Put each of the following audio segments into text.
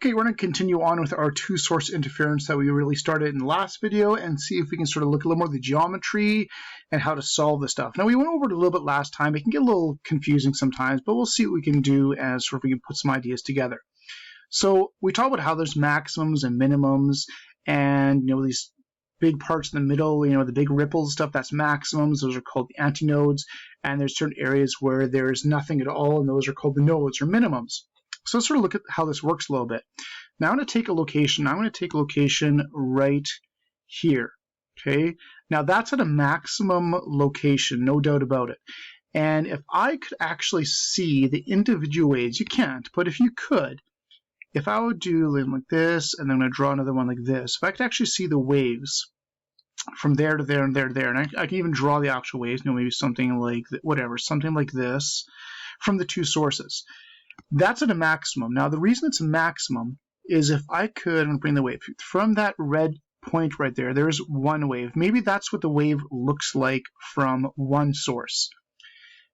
Okay, we're going to continue on with our two-source interference that we really started in the last video and see if we can sort of look a little more at the geometry and how to solve this stuff. Now, we went over it a little bit last time. It can get a little confusing sometimes, but we'll see what we can do as sort of we can put some ideas together. So we talked about how there's maximums and minimums and, these big parts in the middle, the big ripples stuff, that's maximums. Those are called the antinodes. And there's certain areas where there's nothing at all, and those are called the nodes or minimums. So let's sort of look at how this works a little bit. Now I'm going to take a location. I'm going to take a location right here. Okay. Now that's at a maximum location, no doubt about it. And if I could actually see the individual waves, you can't, but if you could, if I would do like this, and then I'm going to draw another one like this, if I could actually see the waves from there to there and there to there, and I can even draw the actual waves, maybe something like, something like this from the two sources. That's at a maximum. Now, the reason it's a maximum is if I could, I'm going to bring the wave from that red point right there, there's one wave. Maybe that's what the wave looks like from one source.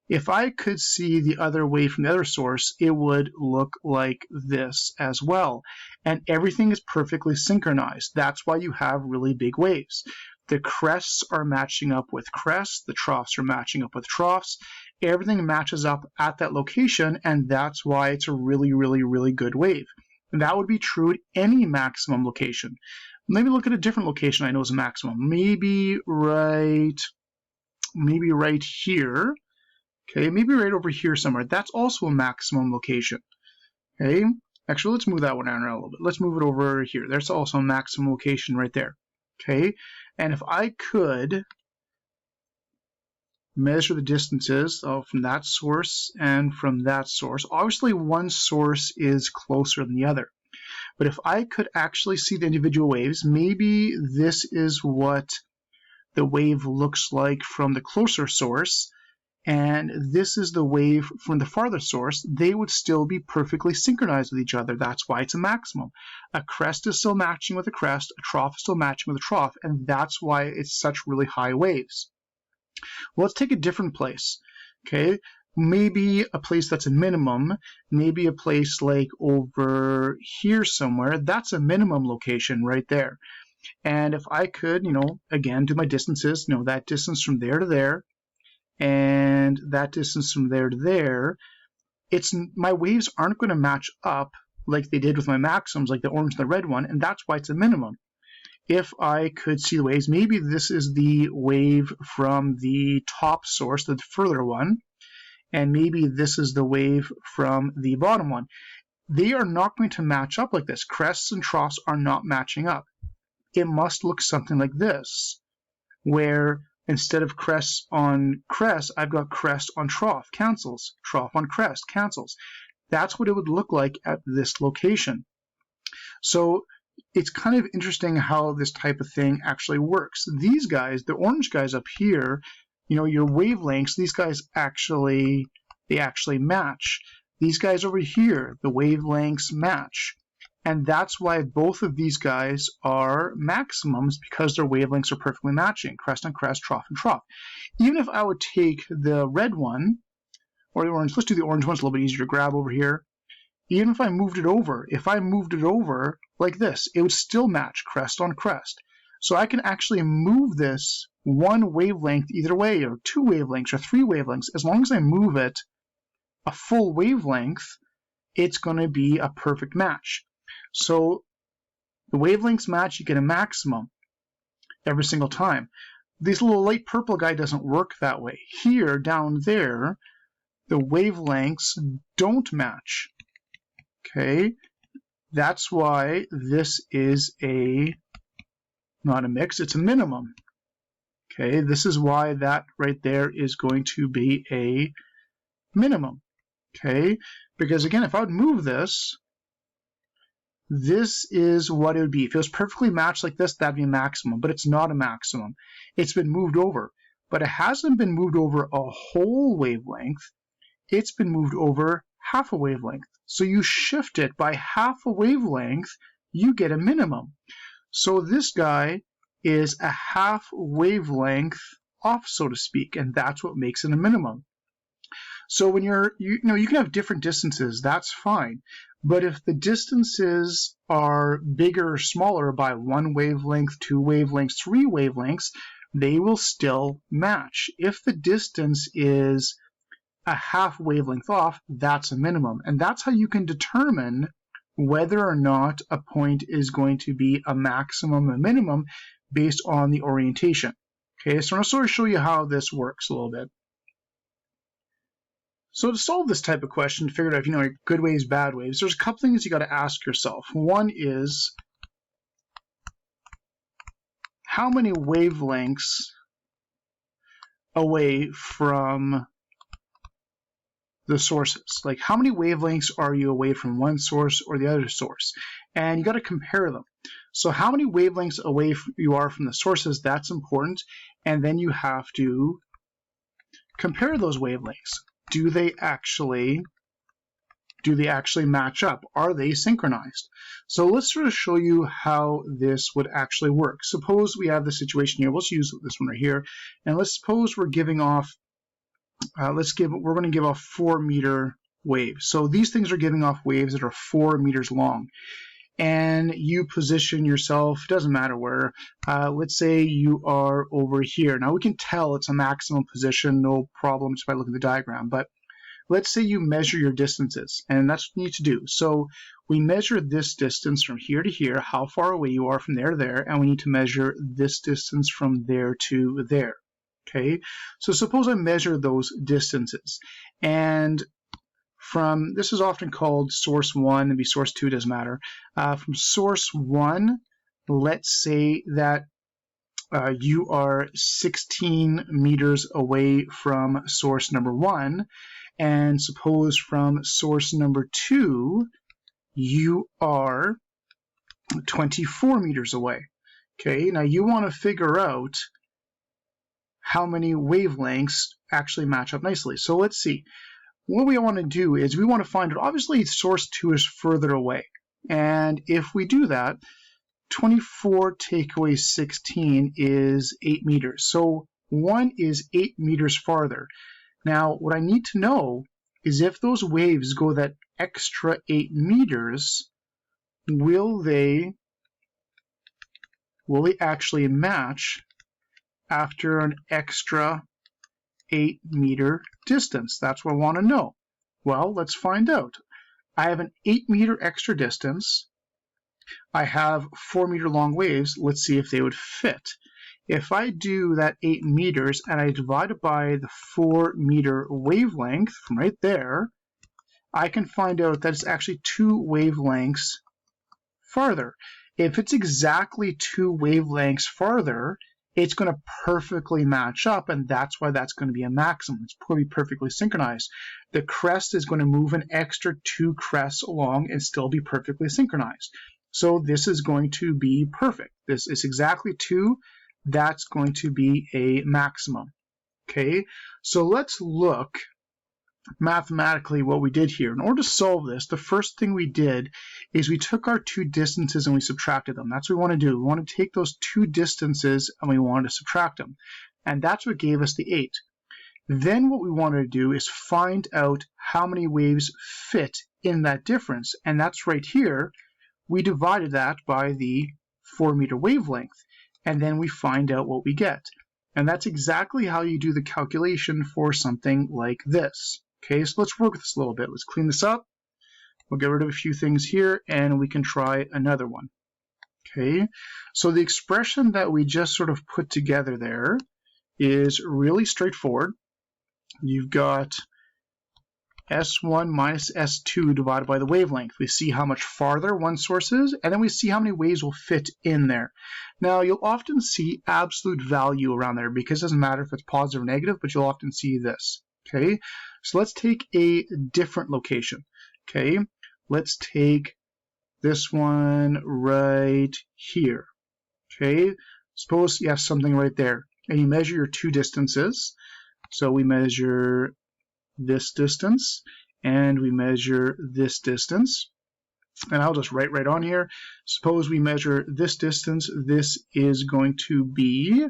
If I could see the other wave from the other source, it would look like this as well. And everything is perfectly synchronized. That's why you have really big waves. The crests are matching up with crests. The troughs are matching up with troughs. Everything matches up at that location, and that's why it's a really, really, really good wave. And that would be true at any maximum location. Maybe look at a different location I know is a maximum. Maybe right here. Okay, maybe right over here somewhere. That's also a maximum location. Okay, actually, let's move that one around a little bit. Let's move it over here. There's also a maximum location right there. Okay, and if I could measure the distances from that source and from that source, obviously one source is closer than the other. But if I could actually see the individual waves, maybe this is what the wave looks like from the closer source, and this is the wave from the farther source, they would still be perfectly synchronized with each other. That's why it's a maximum. A crest is still matching with a crest, a trough is still matching with a trough, and that's why it's such really high waves. Well, let's take a different place. Okay, maybe a place that's a minimum, maybe a place like over here somewhere, that's a minimum location right there. And if I could, again, do my distances, that distance from there to there, and that distance from there to there, my waves aren't going to match up like they did with my maximums, like the orange and the red one, and that's why it's a minimum. If I could see the waves, maybe this is the wave from the top source, the further one, and maybe this is the wave from the bottom one. They are not going to match up like this. Crests and troughs are not matching up. It must look something like this, where instead of crest on crest, I've got crest on trough, cancels. Trough on crest, cancels. That's what it would look like at this location. So it's kind of interesting how this type of thing actually works. These guys, the orange guys up here, your wavelengths, these guys actually match. These guys over here, the wavelengths match. And that's why both of these guys are maximums, because their wavelengths are perfectly matching, crest on crest, trough and trough. Even if I would take the red one, or the orange, let's do the orange one, it's a little bit easier to grab over here. Even if I moved it over, like this, it would still match crest on crest. So I can actually move this one wavelength either way, or two wavelengths, or three wavelengths. As long as I move it a full wavelength, it's going to be a perfect match. So the wavelengths match, you get a maximum every single time. This little light purple guy doesn't work that way. Here, down there, the wavelengths don't match. Okay, that's why this is not a mix, it's a minimum. Okay, this is why that right there is going to be a minimum. Okay, because again, if I would move this, this is what it would be. If it was perfectly matched like this, that'd be a maximum, but it's not a maximum. It's been moved over, but it hasn't been moved over a whole wavelength. It's been moved over half a wavelength. So you shift it by half a wavelength, you get a minimum. So this guy is a half wavelength off, so to speak, and that's what makes it a minimum. So when you can have different distances, that's fine. But if the distances are bigger or smaller by 1 wavelength, 2 wavelengths, 3 wavelengths, they will still match. If the distance is a half wavelength off, that's a minimum. And that's how you can determine whether or not a point is going to be a maximum or minimum based on the orientation. Okay, so I'm going to sort of show you how this works a little bit. So to solve this type of question, to figure out if good waves, bad waves, there's a couple things you got to ask yourself. One is, how many wavelengths away from the sources? Like, how many wavelengths are you away from one source or the other source? And you got to compare them. So how many wavelengths away you are from the sources, that's important. And then you have to compare those wavelengths. Do they actually match up? Are they synchronized? So let's sort of show you how this would actually work. Suppose we have the situation here. Let's use this one right here. And let's suppose we're giving off, we're going to give off 4 meter waves. So these things are giving off waves that are 4 meters long. And you position yourself, doesn't matter where, let's say you are over here. Now we can tell it's a maximum position, no problem, just by looking at the diagram. But let's say you measure your distances, and that's what you need to do. So we measure this distance from here to here, how far away you are from there to there, and we need to measure this distance from there to there. Okay, so suppose I measure those distances, and this is often called source 1, and be source 2, doesn't matter. From source 1, let's say that you are 16 meters away from source number 1, and suppose from source number 2, you are 24 meters away. Okay, now you want to figure out how many wavelengths actually match up nicely. So let's see. What we want to do is we want to find out, obviously source 2 is further away. And if we do that, 24 take away 16 is 8 meters. So 1 is 8 meters farther. Now, what I need to know is if those waves go that extra 8 meters, will they actually match after an extra 8 meter distance? That's what I want to know. Well, let's find out. I have an 8 meter extra distance. I have 4 meter long waves. Let's see if they would fit. If I do that 8 meters and I divide it by the 4 meter wavelength from right there, I can find out that it's actually 2 wavelengths farther. If it's exactly 2 wavelengths farther, it's going to perfectly match up, and that's why that's going to be a maximum. It's going to be perfectly synchronized. The crest is going to move an extra 2 crests along and still be perfectly synchronized. So this is going to be perfect. This is exactly 2. That's going to be a maximum. Okay, so let's look mathematically what we did here. In order to solve this, the first thing we did is we took our 2 distances and we subtracted them. That's what we want to do. We want to take those 2 distances and we want to subtract them. And that's what gave us the 8. Then what we wanted to do is find out how many waves fit in that difference. And that's right here. We divided that by the 4 meter wavelength. And then we find out what we get. And that's exactly how you do the calculation for something like this. Okay, so let's work with this a little bit. Let's clean this up. We'll get rid of a few things here, and we can try another one. Okay, so the expression that we just sort of put together there is really straightforward. You've got S1 minus S2 divided by the wavelength. We see how much farther one source is, and then we see how many waves will fit in there. Now, you'll often see absolute value around there because it doesn't matter if it's positive or negative, but you'll often see this. Okay, so let's take a different location. Okay, let's take this one right here. Okay, suppose you have something right there, and you measure your 2 distances. So we measure this distance, and we measure this distance. And I'll just write right on here. Suppose we measure this distance. This is going to be,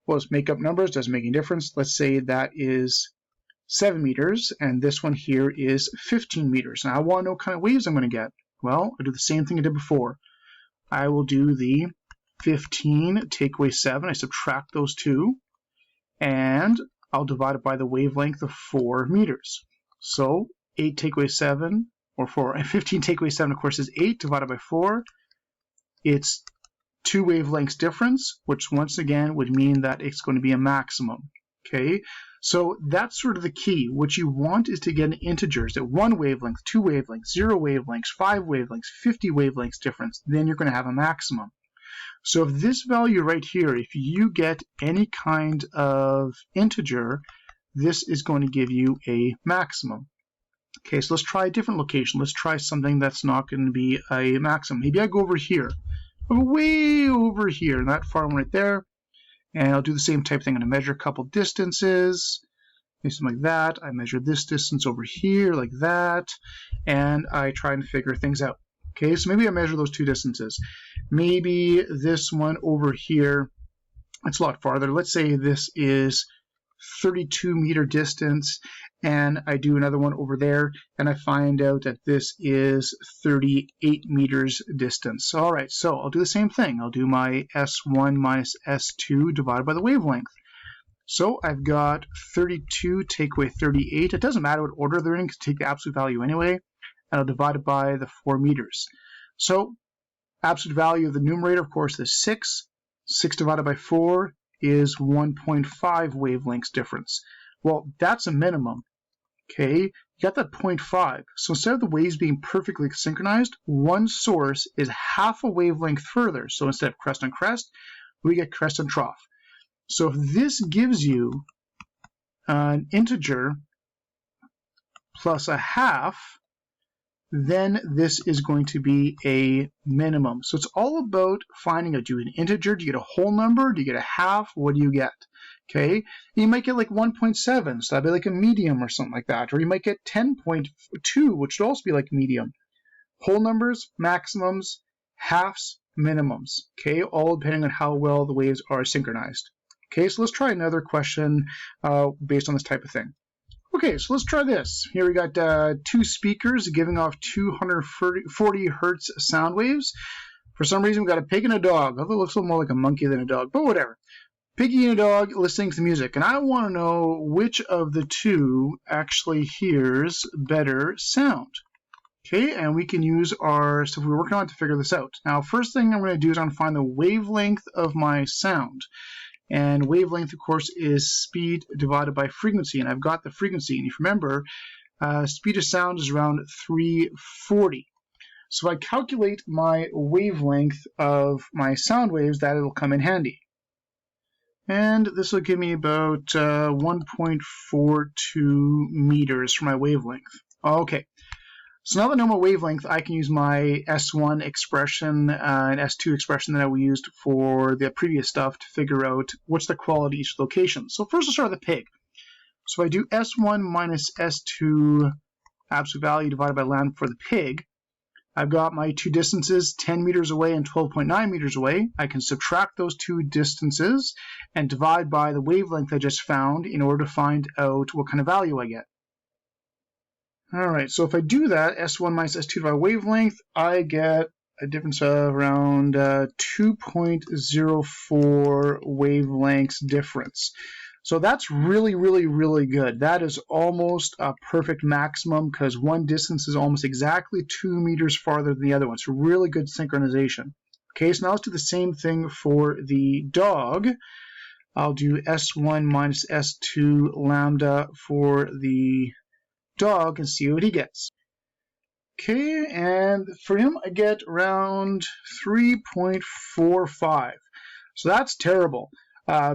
well, let's make up numbers, doesn't make any difference. Let's say that is 7 meters, and this one here is 15 meters. Now I want to know what kind of waves I'm going to get. Well, I do the same thing I did before. I will do the 15 take away 7. I subtract those two, and I'll divide it by the wavelength of 4 meters. So 8 take away 7, or 4, 15 take away 7, of course, is 8 divided by 4. It's 2 wavelengths difference, which once again would mean that it's going to be a maximum. Okay, so that's sort of the key. What you want is to get integers at 1 wavelength, 2 wavelengths, 0 wavelengths, 5 wavelengths, 50 wavelengths difference. Then you're going to have a maximum. So if this value right here, if you get any kind of integer, this is going to give you a maximum. Okay, so let's try a different location. Let's try something that's not going to be a maximum. Maybe I go over here, way over here, that far one right there. And I'll do the same type thing. I'm going to measure a couple distances, maybe something like that. I measure this distance over here, like that, and I try and figure things out. Okay, so maybe I measure those 2 distances. Maybe this one over here, it's a lot farther. Let's say this is 32 meter distance, and I do another one over there, and I find out that this is 38 meters distance. All right, so I'll do the same thing. I'll do my S1 minus S2 divided by the wavelength. So I've got 32 take away 38. It doesn't matter what order they're in, take the absolute value anyway, and I'll divide it by the 4 meters. So absolute value of the numerator, of course, is 6. 6 divided by 4 is 1.5 wavelengths difference. Well, that's a minimum. Okay, you got that 0.5. So instead of the waves being perfectly synchronized, one source is half a wavelength further. So instead of crest on crest, we get crest on trough. So if this gives you an integer plus a half, then this is going to be a minimum. So it's all about finding out, do you get an integer, do you get a whole number, do you get a half, what do you get? Okay, you might get like 1.7, so that'd be like a medium or something like that, or you might get 10.2, which would also be like medium. Whole numbers, maximums, halves, minimums, okay, all depending on how well the waves are synchronized. Okay, so let's try another question based on this type of thing. Okay, so let's try this. Here we got 2 speakers giving off 240 hertz sound waves. For some reason, we got a pig and a dog. Although it looks a little more like a monkey than a dog, but whatever. Piggy and a dog listening to the music, and I want to know which of the 2 actually hears better sound. Okay, and we can use our stuff we're working on to figure this out. Now, first thing I'm going to do is I'm going to find the wavelength of my sound. And wavelength, of course, is speed divided by frequency, and I've got the frequency. And if you remember, speed of sound is around 340. So if I calculate my wavelength of my sound waves, that'll come in handy. And this will give me about 1.42 meters for my wavelength. Okay. So now that I know my wavelength, I can use my S1 expression and S2 expression that we used for the previous stuff to figure out what's the quality of each location. So first, I'll start with the pig. So if I do S1 minus S2 absolute value divided by lambda for the pig, I've got my 2 distances, 10 meters away and 12.9 meters away. I can subtract those 2 distances and divide by the wavelength I just found in order to find out what kind of value I get. Alright, so if I do that, S1 minus S2 by wavelength, I get a difference of around 2.04 wavelengths difference. So that's really, really, really good. That is almost a perfect maximum because one distance is almost exactly 2 meters farther than the other one. So really good synchronization. Okay, so now let's do the same thing for the dog. I'll do S1 minus S2 lambda for the dog and see what he gets. Okay, and for him I get around 3.45. So that's terrible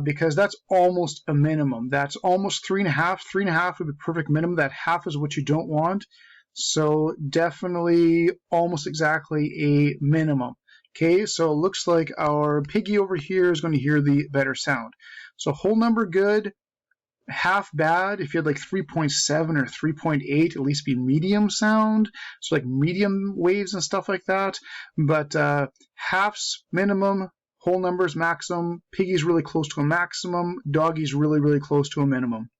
because that's almost a minimum. That's almost 3.5. 3.5 would be perfect minimum. That half is what you don't want. So definitely almost exactly a minimum. Okay, so it looks like our piggy over here is going to hear the better sound. So whole number good. Half bad. If you had like 3.7 or 3.8, at least be medium sound, so like medium waves and stuff like that. But halves minimum, whole numbers maximum, piggy's really close to a maximum, doggy's really, really close to a minimum.